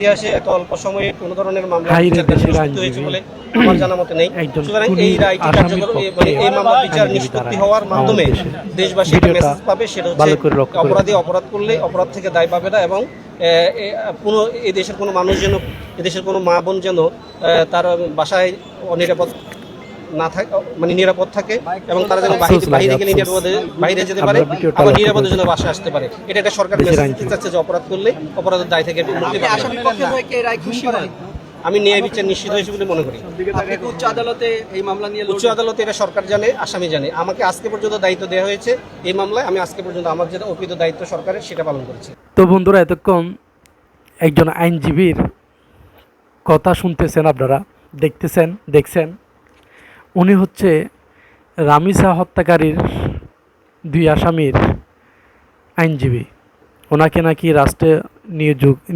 ইতিহাসে এত অল্প সময়ে কোনো ধরনের মামলা নিষ্পত্তি হয়েছে বলে আমার জানা মতে নেই। সুতরাং এই রায়টি কার্যকর, মানে এই মামলার বিচার নিষ্পত্তি হওয়ার মাধ্যমে দেশবাসী একটা মেসেজ পাবে, সেটা হচ্ছে অপরাধী অপরাধ করলে অপরাধ থেকে দায় পাবে না, এবং এই দেশের কোনো মানুষ যেন, এদেশের কোনো মা বোন যেন তার বাসায় অনিরাপদ না থাকে, মানে নিরাপদ থাকে, এবং তারা যেন বাইরে গেলে নিরাপদে বাইরে যেতে পারে, আবার নিরাপদে যেন বাসায় আসতে পারে। এটা একটা সরকার মেসেজ দিতে চাচ্ছে যে অপরাধ করলে অপরাধের দায় থেকে মুক্তি পাবে। আমি ন্যায় বিচার নিশ্চিত হয়েছে বলে মনে করি। উচ্চ আদালতে এই মামলা নিয়ে উচ্চ আদালতে এটা সরকার জানে, আসামি জানে। আমাকে আজকে পর্যন্ত দায়িত্ব দেওয়া হয়েছে এই মামলায়, আমি আজকে পর্যন্ত আমার যেটা অর্পিত দায়িত্ব সরকারের সেটা পালন করেছি। তো বন্ধুরা, এতক্ষণ একজন আইনজীবীর কথা শুনতেছেন, আপনারা দেখছেন উনি হচ্ছে রামিসা হত্যাকারীর 2 আসামির আইনজীবী। ওনাকে নাকি রাষ্ট্রে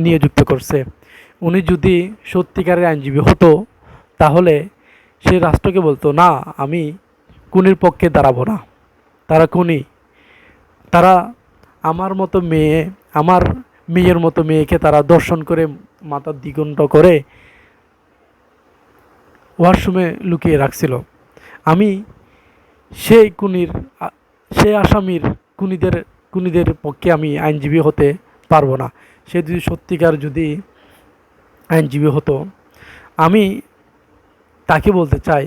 নিয়োজিত করছে। উনি যদি সত্যিকারের আইনজীবী হতো তাহলে সে রাষ্ট্রকে বলতো, না আমি খুনির পক্ষে দাঁড়াবো না, তারা খুনি, তারা আমার মেয়ের মতো মেয়েকে তারা দর্শন করে মাথা দ্বিগুণ্ড করে ওয়াশরুমে লুকিয়ে রাখছিল। আমি সেই আসামির খুনিদের পক্ষে আমি আইনজীবী হতে পারবো না। সে যদি সত্যিকার আইনজীবী হতো, আমি তাকে বলতে চাই,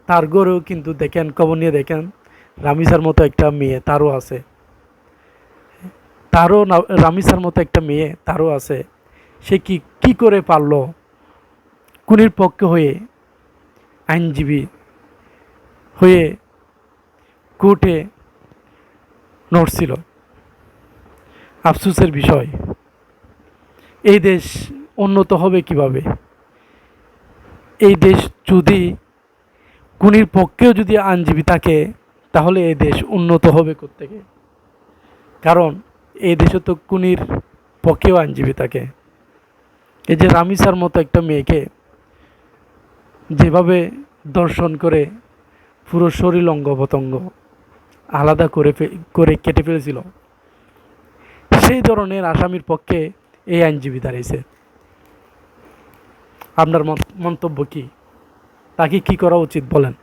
তার ঘরেও কিন্তু দেখেন, খবর নিয়ে দেখেন, রামিসার মতো একটা মেয়ে তারও আছে, রামিসার মতো একটা মেয়ে তারও আছে। সে কি করে পারলো খুনির পক্ষে হয়ে আইনজীবী হয়ে কোর্টে নড়ছিল? আফসোসের বিষয়। এই দেশ উন্নত হবে কিভাবে? এই দেশ যদি খুনির পক্ষেও যদি আইনজীবী থাকে, তাহলে এই দেশ উন্নত হবে কোত্থেকে? কারণ এই দেশে তো খুনির পক্ষেও আইনজীবী থাকে। এই যে রামিসার মতো একটা মেয়েকে যেভাবে দর্শন করে পুরো শরীর অঙ্গ প্রত্যঙ্গ আলাদা করে কেটে ফেলেছিল, সেই ধরনের আসামির পক্ষে এই আইনজীবী দাঁড়িয়েছে। আপনার মন্তব্য কি? তাকে কি করা উচিত বলেন?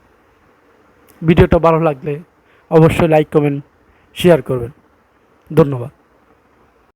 ভিডিওটা ভালো লাগলে অবশ্যই লাইক, কমেন্ট, শেয়ার করবেন। ধন্যবাদ।